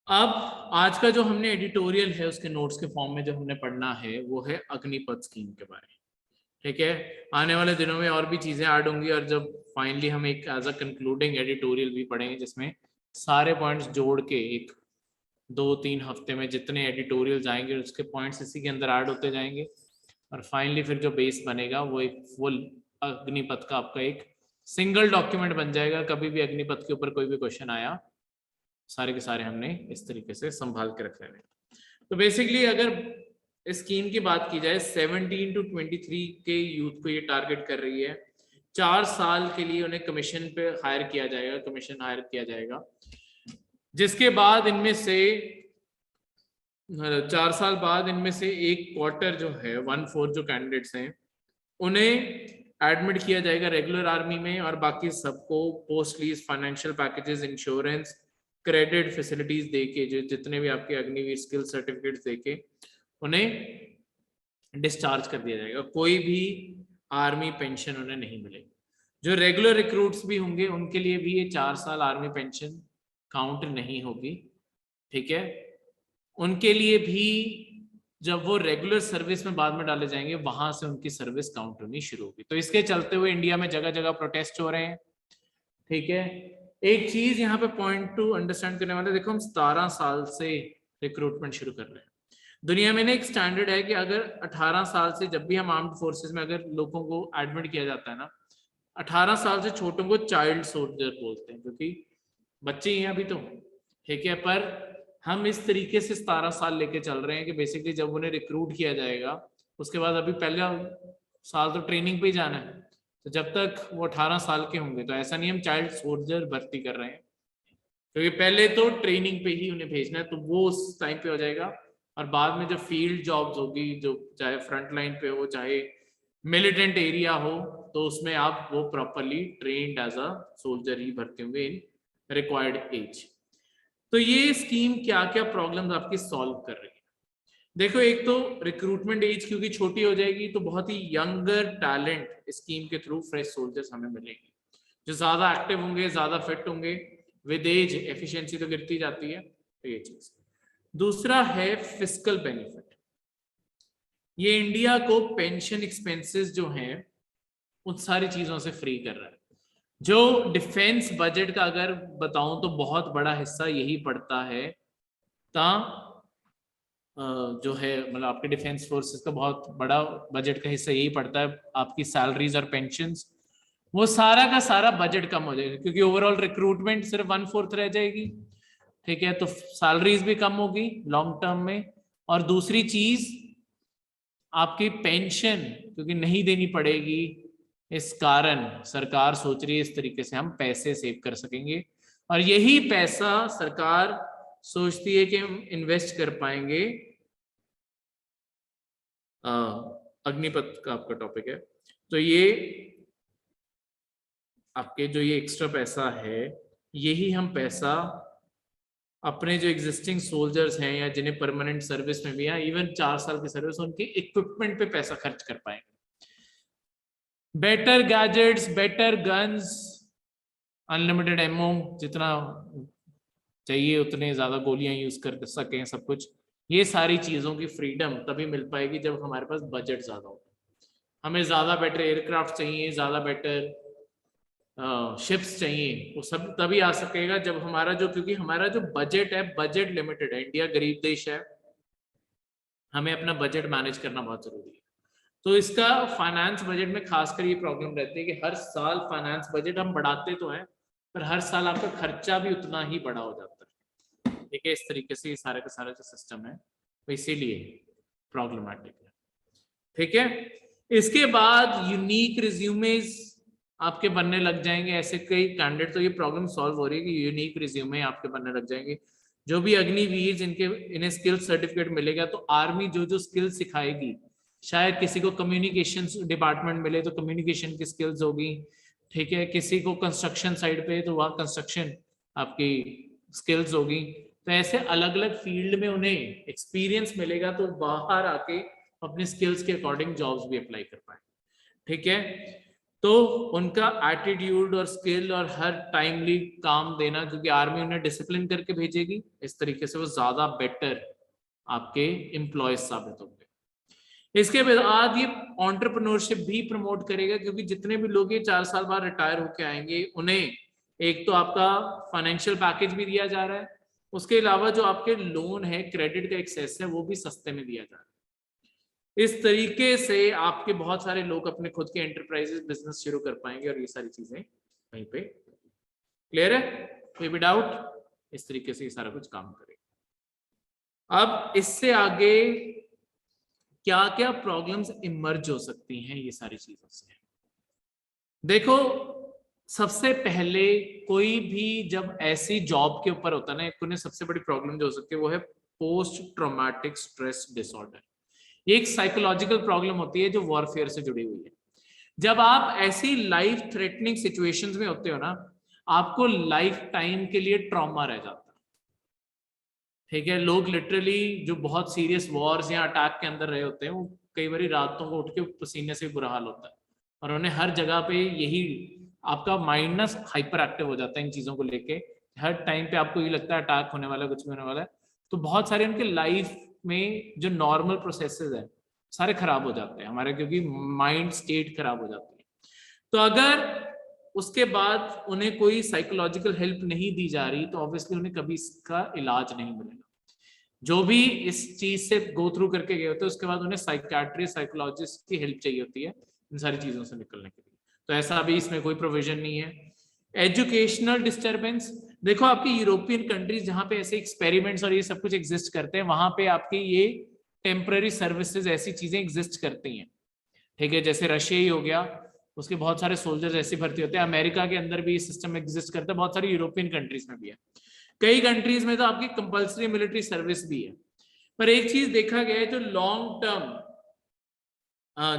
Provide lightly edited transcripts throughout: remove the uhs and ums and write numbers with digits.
अब आज का जो हमने एडिटोरियल है उसके नोट्स के फॉर्म में जो हमने पढ़ना है वो है अग्निपथ स्कीम के बारे में। ठीक है, आने वाले दिनों में और भी चीजें ऐड होंगी और जब फाइनली हम एक एज अ कंक्लूडिंग एडिटोरियल भी पढ़ेंगे जिसमें सारे पॉइंट्स जोड़ के एक 2-3 हफ्ते में जितने एडिटोरियल जाएंगे उसके पॉइंट्स इसी के अंदर ऐड होते जाएंगे और फाइनली फिर जो बेस बनेगा वो एक फुल अग्निपथ का आपका एक सिंगल डॉक्यूमेंट बन जाएगा। कभी भी अग्निपथ के ऊपर कोई भी क्वेश्चन आया सारे के सारे हमने इस तरीके से संभाल के रख लेने। तो बेसिकली अगर इस स्कीम की बात की जाए 17 to 23 के यूथ को ये टारगेट कर रही है। 4 साल के लिए उन्हें कमीशन पे हायर किया जाएगा, कमीशन हायर किया जाएगा, जिसके बाद इनमें से 4 साल बाद इनमें से एक क्वार्टर जो है 1/4 जो कैंडिडेट्स हैं उन्हें एडमिट किया जाएगा रेगुलर आर्मी में और बाकी सबको post lease financial packages insurance credit facilities देके जो जितने भी आपके अग्निवीर स्किल सर्टिफिकेट्स देके उन्हें डिस्चार्ज कर दिया जाएगा। कोई भी आर्मी पेंशन उन्हें नहीं मिलेगी। जो रेगुलर रिक्रूट्स भी होंगे उनके लिए भी ये 4 साल आर्मी पेंशन काउंट नहीं होगी। ठीक है, उनके लिए भी जब वो रेगुलर सर्विस में बाद में डाले जाएंगे वहां से उनकी सर्विस काउंट होनी शुरू होगी। तो इसके चलते हुए इंडिया में जगह जगह प्रोटेस्ट हो रहे हैं। ठीक है, एक चीज यहाँ पे पॉइंट टू अंडरस्टैंड करने वाले, देखो हम 17 साल से रिक्रूटमेंट शुरू कर रहे हैं। दुनिया में ना एक स्टैंडर्ड है कि अगर 18 साल से जब भी हम आर्म्ड फोर्सेस में अगर लोगों को एडमिट किया जाता है ना, 18 साल से छोटों को चाइल्ड सोल्जर बोलते हैं क्योंकि बच्चे ही हैं अभी तो। ठीक है, पर हम इस तरीके से 17 साल लेके चल रहे हैं कि बेसिकली जब उन्हें रिक्रूट किया जाएगा उसके बाद अभी पहला साल तो ट्रेनिंग पे ही जाना है, तो जब तक वो 18 साल के होंगे तो ऐसा नहीं हम चाइल्ड सोल्जर भर्ती कर रहे हैं क्योंकि पहले तो ट्रेनिंग पे ही उन्हें भेजना है, तो वो उस टाइम पे हो जाएगा। और बाद में जब फील्ड जॉब्स होगी, जो चाहे फ्रंट लाइन पे हो चाहे मिलिटेंट एरिया हो, तो उसमें आप वो properly trained as a soldier ही भर्ती होंगे इन रिक्वायर्ड एज। तो ये स्कीम क्या क्या प्रॉब्लम्स आपकी सॉल्व कर रही है? देखो, एक तो रिक्रूटमेंट एज क्योंकि छोटी हो जाएगी तो बहुत ही यंगर टैलेंट स्कीम के थ्रू फ्रेश सोल्जर्स हमें मिलेंगे जो ज्यादा एक्टिव होंगे, ज्यादा फिट होंगे। विद एज एफिशिएंसी तो गिरती जाती है, तो ये चीज। दूसरा है फिस्कल बेनिफिट। ये इंडिया को पेंशन एक्सपेंसेस जो हैं उन सारी चीजों से फ्री कर रहा है। जो डिफेंस बजट का अगर बताऊं तो बहुत बड़ा हिस्सा यही पड़ता है, ता जो है मतलब आपके डिफेंस फोर्सेस का बहुत बड़ा बजट का हिस्सा यही पड़ता है आपकी सैलरीज और पेंशन्स। वो सारा का सारा बजट कम हो जाएगा क्योंकि ओवरऑल रिक्रूटमेंट सिर्फ 1/4 रह जाएगी। ठीक है, तो सैलरीज भी कम होगी लॉन्ग टर्म में। और दूसरी चीज आपकी पेंशन क्योंकि नहीं देनी पड़ेगी, इस कारण सरकार सोच रही है इस तरीके से हम पैसे सेव कर सकेंगे और यही पैसा सरकार सोचती है कि हम इन्वेस्ट कर पाएंगे। अग्निपथ का आपका टॉपिक है, तो ये आपके जो ये एक्स्ट्रा पैसा है यही हम पैसा अपने जो एग्जिस्टिंग सोल्जर्स हैं या जिन्हें परमानेंट सर्विस में भी है, इवन 4 साल की सर्विस, उनके इक्विपमेंट पे पैसा खर्च कर पाएंगे। Better gadgets, better guns, unlimited ammo, जितना चाहिए उतने ज्यादा गोलियां यूज कर सकें, सब कुछ। ये सारी चीजों की फ्रीडम तभी मिल पाएगी जब हमारे पास बजट ज्यादा हो। हमें ज्यादा बेटर एयरक्राफ्ट चाहिए, ज्यादा बेटर शिप्स चाहिए, वो सब तभी आ सकेगा जब हमारा जो, क्योंकि हमारा जो बजट है बजट लिमिटेड है। इंडिया गरीब देश है, हमें अपना बजट मैनेज करना बहुत जरूरी है। तो इसका फाइनेंस बजट में खासकर ये प्रॉब्लम रहती है कि हर साल फाइनेंस बजट हम बढ़ाते तो हैं पर हर साल आपका खर्चा भी उतना ही बड़ा हो जाता है। ठीक है, इस तरीके से ये सारे का सारा जो सिस्टम है तो इसीलिए प्रॉब्लमैटिक है। ठीक है, इसके बाद यूनिक रिज्यूमेज आपके बनने लग जाएंगे। ऐसे कई कैंडिडेट, तो ये प्रॉब्लम सॉल्व हो रही है कि यूनिक रिज्यूमे आपके बनने लग जाएंगे। जो भी अग्निवीर जिनके इन्हें स्किल सर्टिफिकेट मिलेगा तो आर्मी जो जो स्किल सिखाएगी, शायद किसी को कम्युनिकेशन डिपार्टमेंट मिले तो कम्युनिकेशन की स्किल्स होगी। ठीक है, किसी को कंस्ट्रक्शन साइड पे तो वहाँ कंस्ट्रक्शन आपकी स्किल्स होगी। तो ऐसे अलग अलग फील्ड में उन्हें एक्सपीरियंस मिलेगा तो बाहर आके अपने स्किल्स के अकॉर्डिंग जॉब्स भी अप्लाई कर पाए। ठीक है, तो उनका एटीट्यूड और स्किल और हर टाइमली काम देना, क्योंकि आर्मी उन्हें डिसिप्लिन करके भेजेगी, इस तरीके से वो ज्यादा बेटर आपके एम्प्लॉयज साबित होंगे। इसके बाद ये एंटरप्रेन्योरशिप भी प्रमोट करेगा, क्योंकि जितने भी लोग ये 4 साल बाद रिटायर होके आएंगे उन्हें एक तो आपका फाइनेंशियल पैकेज भी दिया जा रहा है, उसके अलावा जो आपके लोन है, क्रेडिट का एक्सेस है, वो भी सस्ते में दिया जा रहा है। इस तरीके से आपके बहुत सारे लोग अपने खुद के एंटरप्राइजेस बिजनेस शुरू कर पाएंगे और ये सारी चीजें वहीं पे। क्लियर है? कोई भी डाउट? इस तरीके से ये सारा कुछ काम करेगा। अब इससे आगे क्या क्या प्रॉब्लम्स इमर्ज हो सकती हैं ये सारी चीजों से? देखो, सबसे पहले कोई भी जब ऐसी जॉब के ऊपर होता है ना, उन्हें सबसे बड़ी प्रॉब्लम जो हो सकती है वो है पोस्ट ट्रॉमेटिक स्ट्रेस डिसऑर्डर। ये एक साइकोलॉजिकल प्रॉब्लम होती है जो वॉरफेयर से जुड़ी हुई है। जब आप ऐसी लाइफ थ्रेटनिंग सिचुएशंस में होते हो ना, आपको लाइफ टाइम के लिए ट्रॉमा रह जाता है। ठीक है, लोग लिटरली जो बहुत सीरियस वॉर्स या अटैक के अंदर रहे होते हैं, वो कई बार रातों को उठ के पसीने से बुरा हाल होता है, और उन्हें हर जगह पे यही आपका माइंड ना हाइपर एक्टिव हो जाता है इन चीजों को लेके। हर टाइम पे आपको ये लगता है अटैक होने वाला है, कुछ भी होने वाला है। तो बहुत सारे उनके लाइफ में जो नॉर्मल प्रोसेसेस है सारे खराब हो जाते हैं हमारे, क्योंकि माइंड स्टेट खराब हो जाती है। तो अगर उसके बाद उन्हें कोई साइकोलॉजिकल हेल्प नहीं दी जा रही, तो ऑब्वियसली उन्हें कभी इसका इलाज नहीं मिलेगा। जो भी इस चीज से गो थ्रू करके गए होते हैं, उसके बाद उन्हें साइकियाट्री, साइकोलॉजिस्ट की हेल्प चाहिए होती है इन सारी चीजों से निकलने के लिए। तो ऐसा अभी इसमें कोई प्रोविजन नहीं है। एजुकेशनल डिस्टर्बेंस, देखो आपकी यूरोपियन कंट्रीज जहां पे ऐसे एक्सपेरिमेंट्स और ये सब कुछ एग्जिस्ट करते हैं, वहां पे आपकी ये टेम्पररी सर्विसेज ऐसी चीजें एग्जिस्ट करती हैं। ठीक है, जैसे रशिया ही हो गया, उसके बहुत सारे सोल्जर्स ऐसे भर्ती होते हैं। अमेरिका के अंदर भी ये सिस्टम एग्जिस्ट करता है, बहुत सारी यूरोपियन कंट्रीज में भी है। कई कंट्रीज में तो आपकी कंपल्सरी मिलिट्री सर्विस भी है। पर एक चीज देखा गया है, जो लॉन्ग टर्म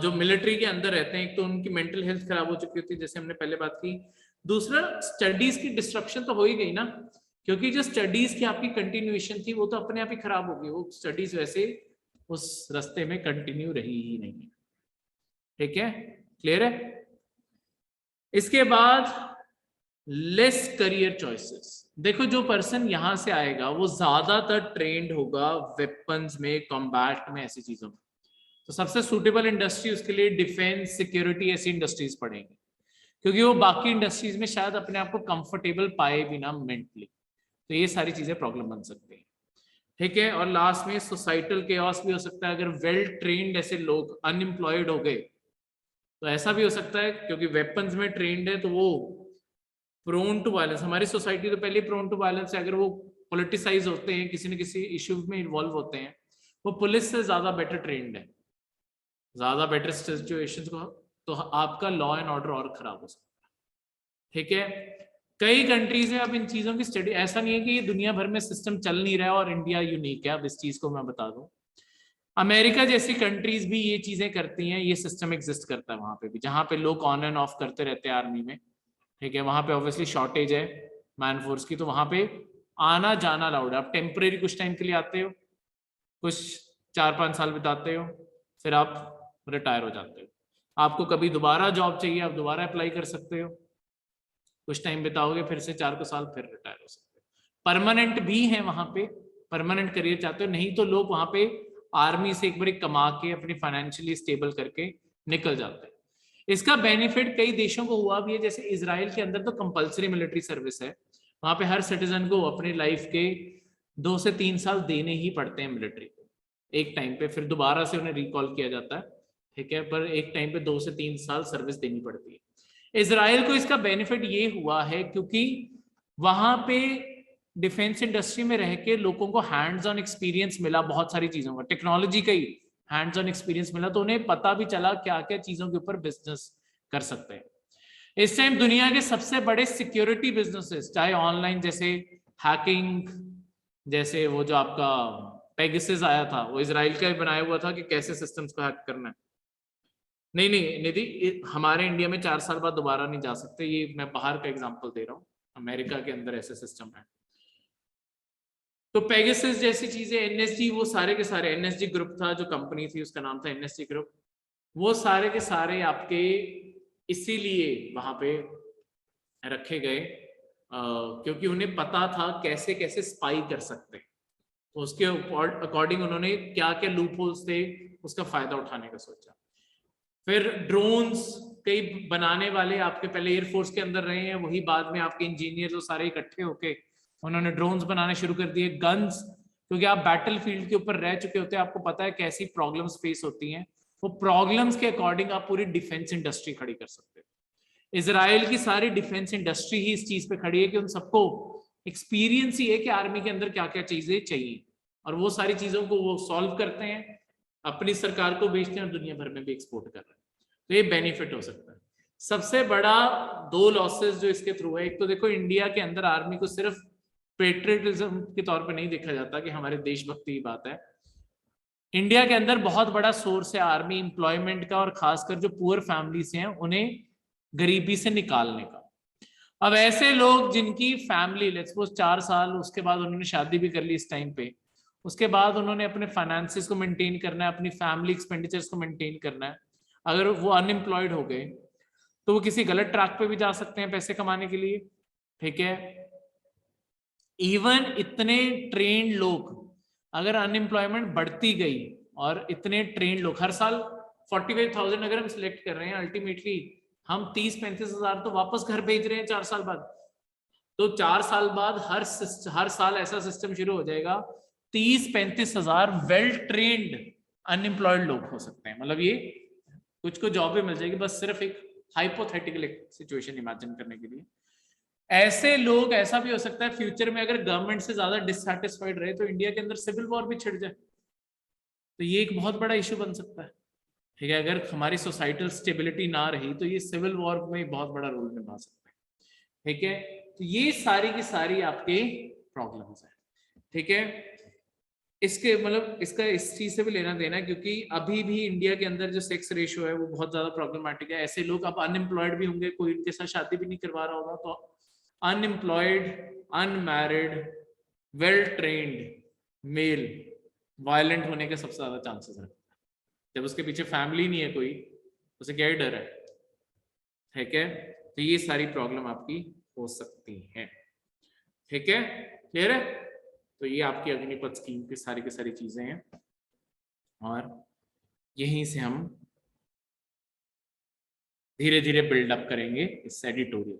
जो मिलिट्री के अंदर रहते हैं, एक तो उनकी मेंटल हेल्थ खराब हो चुकी होती है, जैसे हमने पहले बात की। दूसरा, स्टडीज की डिस्ट्रक्शन तो हो ही गई ना, क्योंकि जो स्टडीज की आपकी कंटिन्यूएशन थी वो तो अपने आप ही खराब हो गई। वो स्टडीज वैसे उस रास्ते में कंटिन्यू रही ही नहीं है। ठीक है, क्लियर है? इसके बाद लेस करियर चॉइसेस। देखो, जो पर्सन यहां से आएगा वो ज्यादातर ट्रेंड होगा वेपन्स में, कॉम्बैट में, ऐसी चीजों में। तो सबसे सुटेबल इंडस्ट्री उसके लिए डिफेंस, सिक्योरिटी, ऐसी इंडस्ट्रीज पड़ेंगी, क्योंकि वो बाकी इंडस्ट्रीज में शायद अपने आप को कंफर्टेबल पाए बिना मेंटली। तो ये सारी चीजें प्रॉब्लम बन सकती है। ठीक है, और लास्ट में सोसाइटल केओस भी हो सकता है। अगर वेल ट्रेन्ड ऐसे लोग अनएम्प्लॉयड हो गए तो ऐसा भी हो सकता है, क्योंकि वेपन्स में ट्रेंड है तो वो प्रोन टू वायलेंस। हमारी सोसाइटी तो पहले प्रोन टू वायलेंस है। अगर वो पॉलिटिसाइज होते हैं, किसी न किसी इश्यू में इन्वॉल्व होते हैं, वो पुलिस से ज्यादा बेटर ट्रेंड है, ज्यादा बेटर सिचुएशंस को, तो आपका लॉ एंड ऑर्डर और खराब हो सकता है। ठीक है, कई कंट्रीज में अब इन चीजों की स्टडी, ऐसा नहीं है कि ये दुनिया भर में सिस्टम चल नहीं रहा है और इंडिया यूनिक है। अब इस चीज को मैं बता दूं, अमेरिका जैसी कंट्रीज भी ये चीजें करती हैं, ये सिस्टम एग्जिस्ट करता है वहां पे भी, जहां पे लोग ऑन एंड ऑफ करते रहते हैं आर्मी में। ठीक है, वहां पे ऑब्वियसली शॉर्टेज है मैन फोर्स की, तो वहां पे आना जाना अलाउड है। आप टेम्परेरी कुछ टाइम के लिए आते हो, कुछ 4-5 साल बिताते हो, फिर आप रिटायर हो जाते हो। आपको कभी दोबारा जॉब चाहिए, आप दोबारा अप्लाई कर सकते हो, कुछ टाइम बिताओगे, फिर से 4 साल, फिर रिटायर हो सकते हो। परमानेंट भी है वहां पे, परमानेंट करियर चाहते हो, नहीं तो लोग वहां पे आर्मी से एक बार कमा के अपनी फाइनेंशियली स्टेबल करके निकल जाते हैं। इसका बेनिफिट कई देशों को हुआ भी है, जैसे इजराइल के अंदर तो कंपलसरी मिलिट्री सर्विस है। वहां पे हर सिटीजन को अपनी लाइफ के 2 से 3 साल देने ही पड़ते हैं मिलिट्री को एक टाइम पे, फिर दोबारा से उन्हें रिकॉल किया जाता है। ठीक है, पर एक टाइम पे 2 से 3 साल सर्विस देनी पड़ती है। इजराइल को इसका बेनिफिट ये हुआ है क्योंकि वहां पे डिफेंस इंडस्ट्री में रह के लोगों को हैंड्स ऑन एक्सपीरियंस मिला, बहुत सारी चीजों का, टेक्नोलॉजी का ही हैंड्स ऑन एक्सपीरियंस मिला, तो उन्हें पता भी चला क्या क्या चीजों के ऊपर बिजनेस कर सकते हैं। इस टाइम दुनिया के सबसे बड़े सिक्योरिटी बिजनेसेस, चाहे ऑनलाइन जैसे हैकिंग, जैसे वो जो आपका पेगासस आया था, वो इजराइल का ही बनाया हुआ था कि कैसे सिस्टम्स को हैक करना है। नहीं निधि, हमारे इंडिया में 4 साल बाद दोबारा नहीं जा सकते, ये मैं बाहर का एग्जांपल दे रहा हूँ, अमेरिका के अंदर ऐसे सिस्टम है। तो पेगासस जैसी चीजें, एनएसजी, वो सारे के सारे, एनएसजी ग्रुप था जो कंपनी थी, उसका नाम था एनएसजी ग्रुप, वो सारे के सारे आपके इसीलिए वहां पे रखे गए, क्योंकि उन्हें पता था कैसे कैसे स्पाई कर सकते हैं। तो उसके अकॉर्डिंग उन्होंने क्या क्या लूप होल्स थे उसका फायदा उठाने का सोचा। फिर ड्रोन्स कई बनाने वाले आपके पहले एयरफोर्स के अंदर रहे हैं, वही बाद में आपके इंजीनियर जो सारे इकट्ठे होके उन्होंने ड्रोन्स बनाने शुरू कर दिए। गन्स, क्योंकि आप बैटल फील्ड के ऊपर रह चुके होते हैं, आपको पता है कैसी प्रॉब्लम्स फेस होती हैं, वो प्रॉब्लम्स के अकॉर्डिंग आप पूरी डिफेंस इंडस्ट्री खड़ी कर सकते हो। इजराइल की सारी डिफेंस इंडस्ट्री ही इस चीज पे खड़ी है कि उन सबको एक्सपीरियंस ही है कि आर्मी के अंदर क्या क्या चीजें चाहिए, और वो सारी चीजों को वो सॉल्व करते हैं, अपनी सरकार को बेचते हैं और दुनिया भर में भी एक्सपोर्ट कर रहे हैं। तो ये बेनिफिट हो सकता है। सबसे बड़ा दो लॉसेस जो इसके थ्रू है, एक तो देखो इंडिया के अंदर आर्मी को सिर्फ पेट्रियटिज्म के तौर पे नहीं देखा जाता कि हमारे देशभक्ति की बात है। इंडिया के अंदर बहुत बड़ा सोर्स है आर्मी एम्प्लॉयमेंट का, और खासकर जो पुअर फैमिलीज हैं उन्हें गरीबी से निकालने का। अब ऐसे लोग जिनकी फैमिली लेट्स सपोज 4 साल, उसके बाद उन्होंने शादी भी कर ली इस टाइम पे, उसके बाद उन्होंने अपने फाइनेंसेस को मेंटेन करना है, अपनी फैमिली एक्सपेंडिचर्स को मेंटेन करना है, अगर वो अनएम्प्लॉयड हो गए तो वो किसी गलत ट्रैक पे भी जा सकते हैं पैसे कमाने के लिए, ठीक है। इवन इतने ट्रेंड लोग, अगर अनएम्प्लॉयमेंट बढ़ती गई और इतने ट्रेंड लोग हर साल 45,000 अगर हम सिलेक्ट कर रहे हैं, अल्टीमेटली हम 30-35 हजार तो वापस घर भेज रहे हैं 4 साल बाद। तो 4 साल बाद हर साल ऐसा सिस्टम शुरू हो जाएगा, 30-35 हजार वेल ट्रेंड अनएम्प्लॉयड लोग हो सकते हैं। मतलब ये कुछ को जॉब भी मिल जाएगी, बस सिर्फ एक हाइपोथेटिकल सिचुएशन इमेजिन करने के लिए। ऐसे लोग, ऐसा भी हो सकता है फ्यूचर में अगर गवर्नमेंट से ज्यादा डिससैटिस्फाइड रहे तो इंडिया के अंदर सिविल वॉर भी छिड़ जाए, तो ये एक बहुत बड़ा इशू बन सकता है, ठीक है। अगर हमारी सोसाइटल स्टेबिलिटी ना रही तो ये सिविल वॉर में बहुत बड़ा रोल निभा सकता है, ठीक है। तो ये सारी की सारी आपके प्रॉब्लम्स हैं, ठीक है। इसके मतलब इसका इस चीज से भी लेना देना है, क्योंकि अभी भी इंडिया के अंदर जो सेक्स रेशियो है वो बहुत ज्यादा प्रॉब्लमेटिक है। ऐसे लोग अब अनएम्प्लॉयड भी होंगे, कोई इनके साथ शादी भी नहीं करवा रहा होगा, तो unemployed, unmarried, well trained male violent होने के सबसे ज्यादा चांसेस है। जब उसके पीछे फैमिली नहीं है कोई, उसे क्या ही डर है, ठीक है। तो ये सारी प्रॉब्लम आपकी हो सकती है, ठीक है, क्लियर है। तो ये आपकी अग्निपथ स्कीम की सारी चीजें हैं, और यहीं से हम धीरे धीरे बिल्डअप करेंगे इस एडिटोरियल।